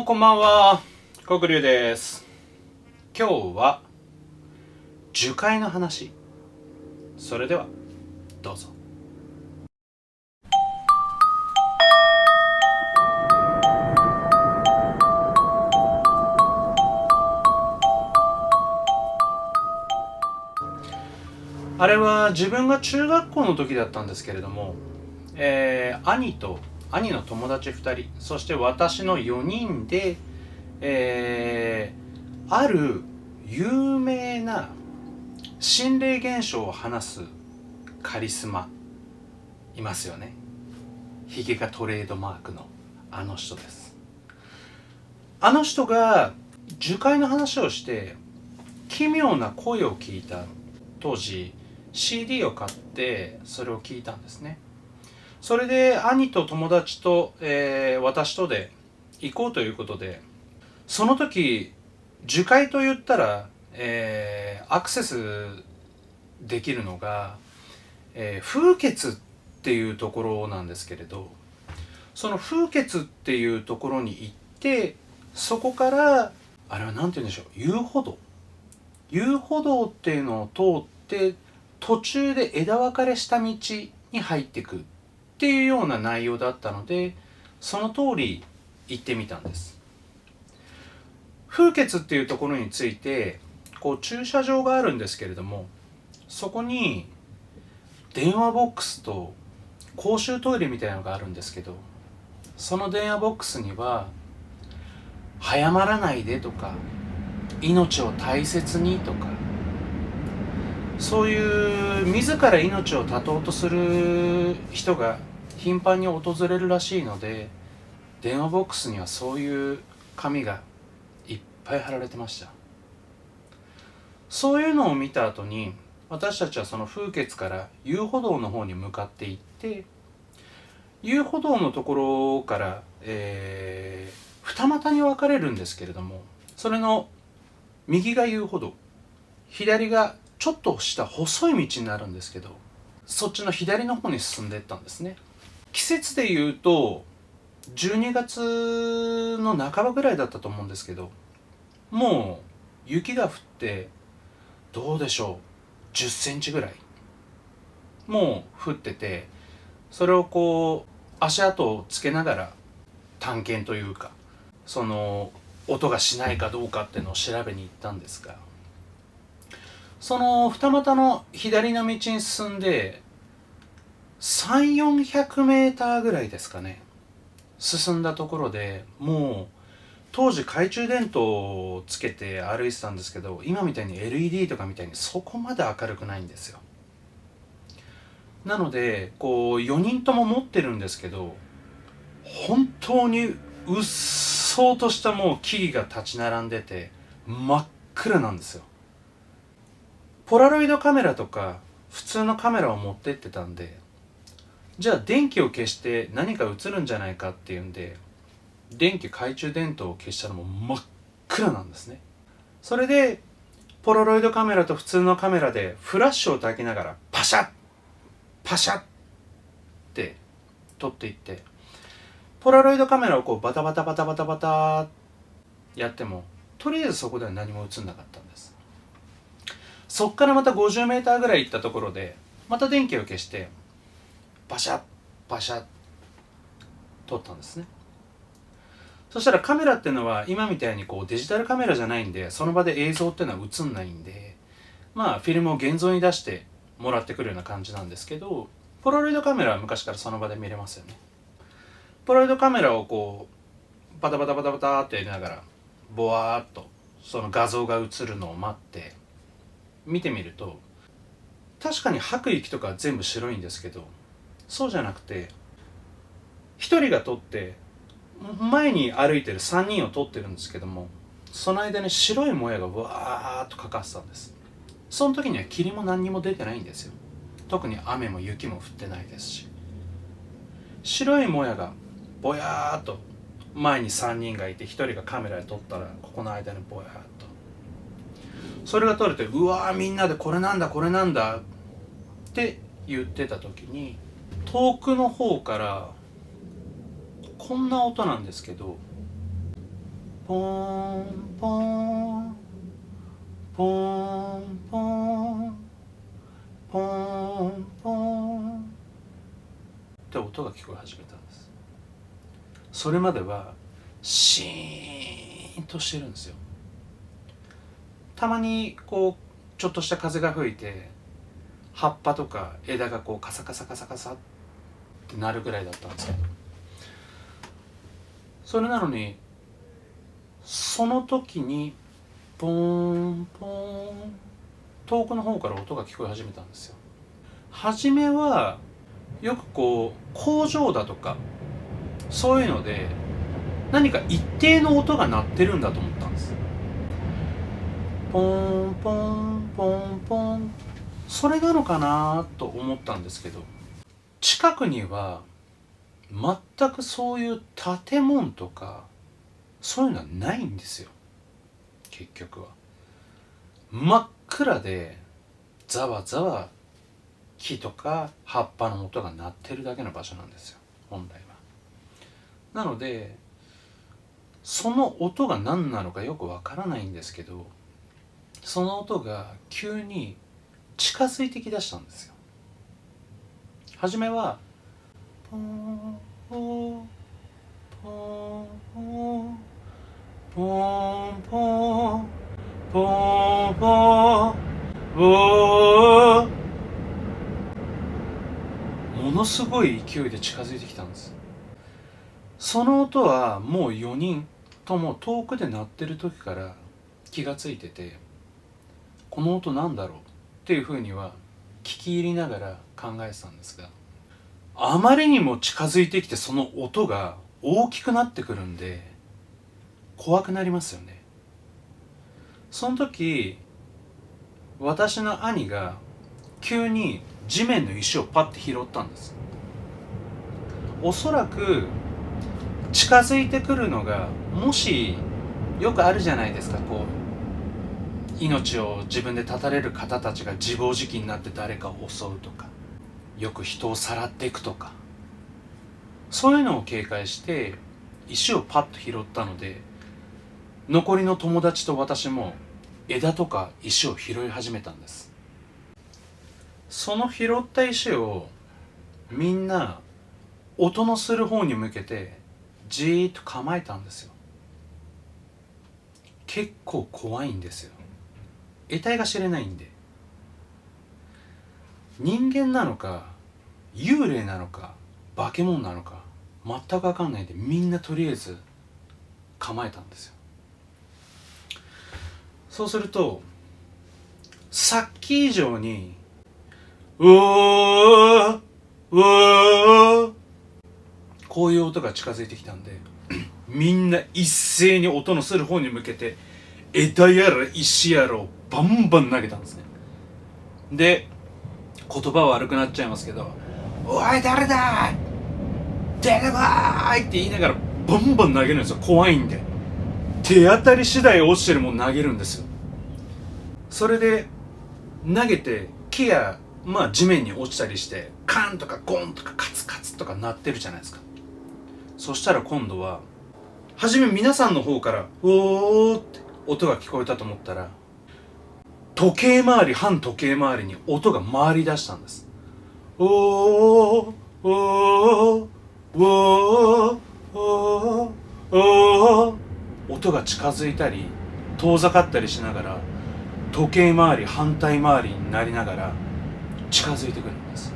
こんばんは、黒龍です。今日は樹海の話。それではどうぞ。あれは自分が中学校の時だったんですけれども、兄の友達2人、そして私の4人で、ある有名な心霊現象を話すカリスマいますよね。ヒゲがトレードマークのあの人です。あの人が樹海の話をして奇妙な声を聞いた。当時 CD を買ってそれを聞いたんですね。それで兄と友達と、私とで行こうということで、その時樹海と言ったら、アクセスできるのが、風穴っていうところなんですけれど、その風穴っていうところに行って、そこからあれは何て言うんでしょう、遊歩道っていうのを通って途中で枝分かれした道に入っていくっていうような内容だったので、その通り行ってみたんです。風穴っていうところについてこう駐車場があるんですけれども、そこに電話ボックスと公衆トイレみたいなのがあるんですけど、その電話ボックスには早まらないでとか、命を大切にとか、そういう自ら命を絶とうとする人が頻繁に訪れるらしいので、電話ボックスにはそういう紙がいっぱい貼られてました。そういうのを見た後に、私たちはその風穴から遊歩道の方に向かっていって、遊歩道のところから、二股に分かれるんですけれども、それの右が遊歩道、左がちょっとした細い道になるんですけど、そっちの左の方に進んでいったんですね。季節でいうと12月の半ばぐらいだったと思うんですけど、もう雪が降って、どうでしょう、10センチぐらいもう降ってて、それをこう足跡をつけながら探検というか、その音がしないかどうかっていうのを調べに行ったんですが、その二股の左の道に進んで3、400メーターぐらいですかね、進んだところで、もう当時懐中電灯をつけて歩いてたんですけど、今みたいに LED とかみたいにそこまで明るくないんですよ。なのでこう4人とも持ってるんですけど、本当にうっそうとしたもう木々が立ち並んでて真っ暗なんですよ。ポラロイドカメラとか普通のカメラを持ってってたんで、じゃあ電気を消して何か映るんじゃないかっていうんで、懐中電灯を消したらもう真っ暗なんですね。それでポラロイドカメラと普通のカメラでフラッシュを焚きながらパシャッパシャッって撮っていって、ポラロイドカメラをこうバタバタバタバタバタやっても、とりあえずそこでは何も映んなかったんです。そっからまた50メーターぐらい行ったところでまた電気を消してバシャッバシャッ撮ったんですね。そしたらカメラっていうのは今みたいにこうデジタルカメラじゃないんで、その場で映像っていうのは映んないんで、まあフィルムを現像に出してもらってくるような感じなんですけど、ポラロイドカメラは昔からその場で見れますよね。ポラロイドカメラをこうバタバタバタバタってやりながらボワーっとその画像が映るのを待って見てみると、確かに吐く息とか全部白いんですけど、そうじゃなくて1人が撮って前に歩いてる3人を撮ってるんですけども、その間に白いもやがわーっとかかってたんです。その時には霧も何にも出てないんですよ。特に雨も雪も降ってないですし、白いもやがぼやーっと前に3人がいて、1人がカメラで撮ったらここの間にぼやーっとそれが撮れて、うわーみんなでこれなんだこれなんだって言ってた時に、遠くの方からこんな音なんですけど、ポーンポーンポーンポーンポーンポーンって音が聞こえ始めたんです。それまではシーンとしてるんですよ。たまにこうちょっとした風が吹いて葉っぱとか枝がこうカサカサカサカサってなるぐらいだったんですけど、それなのにその時にポーンポーン遠くの方から音が聞こえ始めたんですよ。初めはよくこう工場だとかそういうので何か一定の音が鳴ってるんだと思ったんです。ポーンポーンポーンポーン、それなのかなと思ったんですけど、近くには全くそういう建物とかそういうのはないんですよ。結局は真っ暗でざわざわ木とか葉っぱの音が鳴ってるだけの場所なんですよ、本来は。なのでその音が何なのかよくわからないんですけど、その音が急に近づいてきだしたんですよ。初めはポーンポーンポーンポーンポーンポーンポーンポーンポーン、ものすごい勢いで近づいてきたんです。その音はもう4人とも遠くで鳴ってる時から気がついてて、この音なんだろうっていうふうには聞き入りながら考えてたんですが、あまりにも近づいてきてその音が大きくなってくるんで怖くなりますよね。その時私の兄が急に地面の石をパッて拾ったんです。おそらく近づいてくるのが、もしよくあるじゃないですか、こう命を自分で絶たれる方たちが自暴自棄になって誰かを襲うとか、よく人をさらっていくとか、そういうのを警戒して石をパッと拾ったので、残りの友達と私も枝とか石を拾い始めたんです。その拾った石をみんな音のする方に向けてじーっと構えたんですよ。結構怖いんですよ。得体が知れないんで、人間なのか幽霊なのか化け物なのか全く分かんないんで、みんなとりあえず構えたんですよ。そうするとさっき以上にうおーうおーこういう音が近づいてきたんで、みんな一斉に音のする方に向けて枝やら石やらをバンバン投げたんですね。で、言葉は悪くなっちゃいますけど、おい誰だ出てこーいって言いながらバンバン投げるんですよ。怖いんで手当たり次第落ちてるもん投げるんですよ。それで投げて木や地面に落ちたりしてカンとかゴンとかカツカツとか鳴ってるじゃないですか。そしたら今度は初め皆さんの方からおーって音が聞こえたと思ったら、時計回り反時計回りに音が回り出したんです。おーおーおーおーおー、音が近づいたり遠ざかったりしながら時計回り反対回りになりながら近づいてくるんです。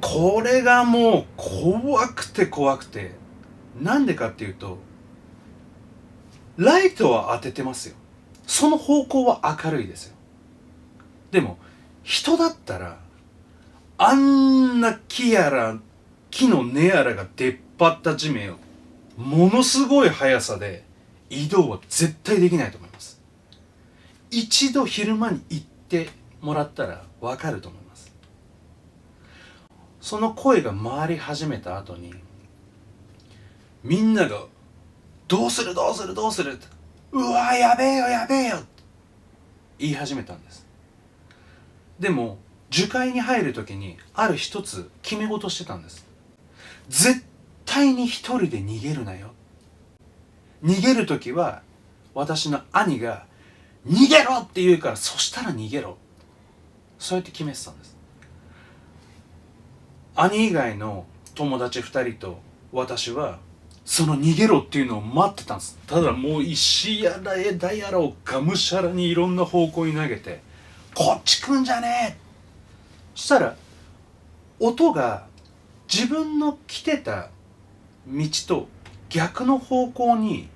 これがもう怖くて怖くて、なんでかっていうとライトは当ててますよ。その方向は明るいですよ。でも人だったらあんな木やら木の根やらが出っ張った地面をものすごい速さで移動は絶対できないと思います。一度昼間に行ってもらったら分かると思います。その声が回り始めた後にみんながどうするどうするどうするって、うわやべえよやべえよって言い始めたんです。でも樹海に入る時にある一つ決め事してたんです。絶対に一人で逃げるなよ。逃げる時は私の兄が逃げろって言うから、そしたら逃げろ、そうやって決めてたんです。兄以外の友達2人と私はその逃げろっていうのを待ってたんです。ただもう石やら枝やらをがむしゃらにいろんな方向に投げて、こっち来んじゃねえ。そしたら音が自分の来てた道と逆の方向に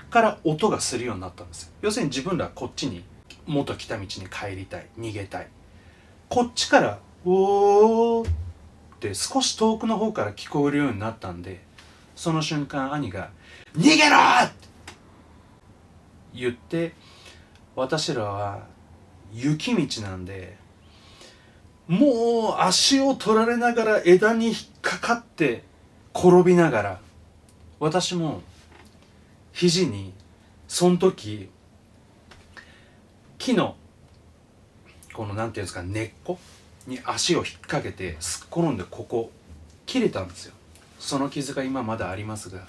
から音がするようになったんですよ。要するに自分らこっちに元来た道に帰りたい、逃げたい。こっちからおーって少し遠くの方から聞こえるようになったんで、その瞬間兄が逃げろって言って、私らは雪道なんでもう足を取られながら枝に引っかかって転びながら、私も肘にその時木のこのなんていうんですか、根っこに足を引っ掛けてすっ転んでここ切れたんですよ。その傷が今まだありますが、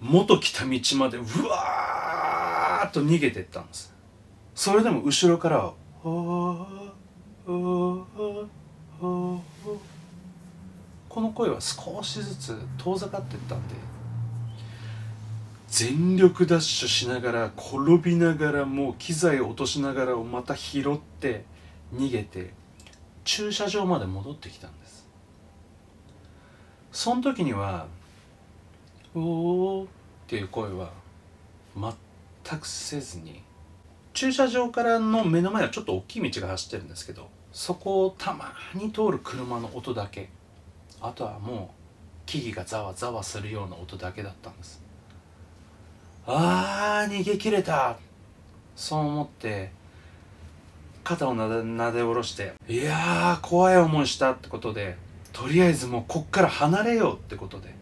元来た道までうわーっと逃げてったんです。それでも後ろからはこの声は少しずつ遠ざかっていったんで、全力ダッシュしながら転びながらもう機材を落としながらをまた拾って逃げて駐車場まで戻ってきたんです。その時には「おー」っていう声は全くせずに、駐車場からの目の前はちょっと大きい道が走ってるんですけど、そこをたまに通る車の音だけ、あとはもう木々がざわざわするような音だけだったんです。あー逃げ切れた、そう思って肩をなで下ろして、いやー怖い思いしたってことで、とりあえずもうこっから離れようってことで。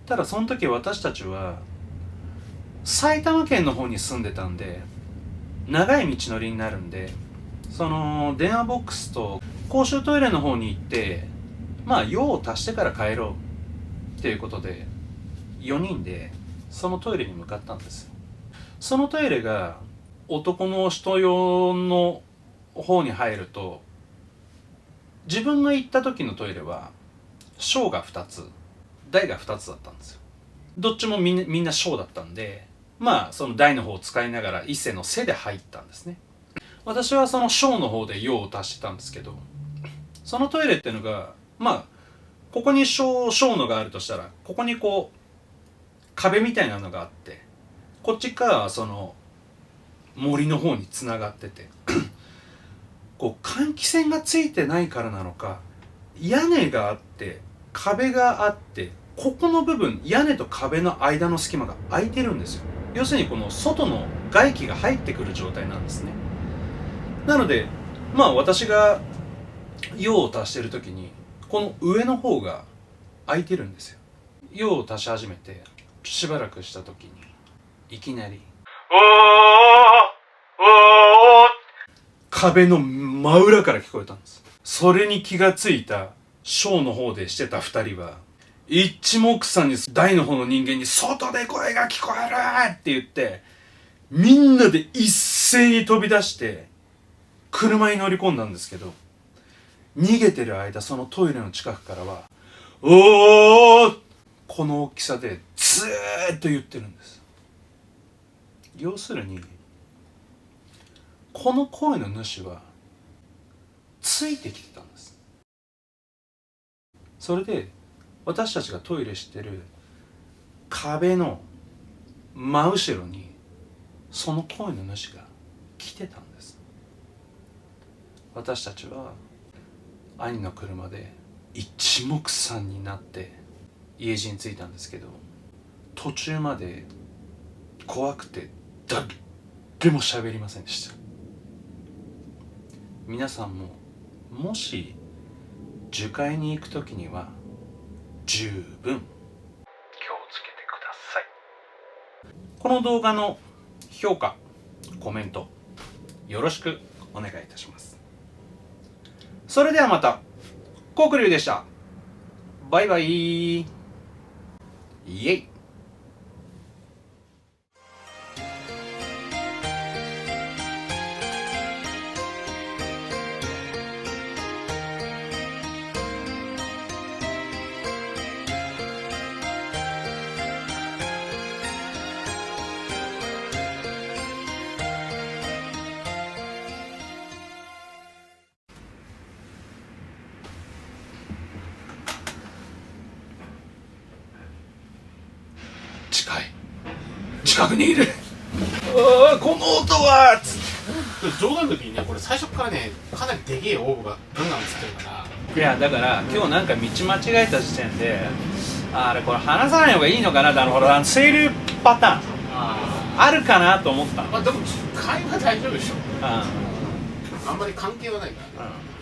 ただその時私たちは埼玉県の方に住んでたんで、長い道のりになるんで、その電話ボックスと公衆トイレの方に行って、まあ用を足してから帰ろうっていうことで4人でそのトイレに向かったんです。そのトイレが男の人用の方に入ると、自分が行った時のトイレは小が2つ大が2つだったんですよ。どっちもみんな小だったんで、まあその大の方を使いながら一斉の背で入ったんですね。私はその小の方で用を足してたんですけど、そのトイレっていうのがまあここに小のがあるとしたら、ここにこう壁みたいなのがあって、こっち側はその森の方につながっててこう換気扇がついてないからなのか、屋根があって壁があって、ここの部分、屋根と壁の間の隙間が空いてるんですよ。要するにこの外の外気が入ってくる状態なんですね。なのでまあ私が用を足してる時にこの上の方が空いてるんですよ。用を足し始めてしばらくした時にいきなり壁の真裏から聞こえたんです。それに気がついた小の方でしてた2人は一目散に大の方の人間に外で声が聞こえるって言って、みんなで一斉に飛び出して車に乗り込んだんですけど、逃げてる間そのトイレの近くからはおーこの大きさでずーっと言ってるんです。要するにこの声の主はついてきてたんです。それで私たちがトイレしてる壁の真後ろにその声の主が来てたんです。私たちは兄の車で一目散になって家路に着いたんですけど、途中まで怖くて誰も喋りませんでした。皆さんももし樹海に行くときには十分気をつけてください。この動画の評価、コメントよろしくお願いいたします。それではまた。コウクリュウでした。バイバイ。イエイ。近くにいる。ああこの音はつって冗談の時にね、これ最初からね、かなりでけえオーブがガンガン映ってるから。いやだから今日なんか道間違えた時点であれこれ話さない方がいいのかなってほらセールパターンあるかなと思ったの。まあでも会話大丈夫でしょ。うんあんまり関係はないからね。うん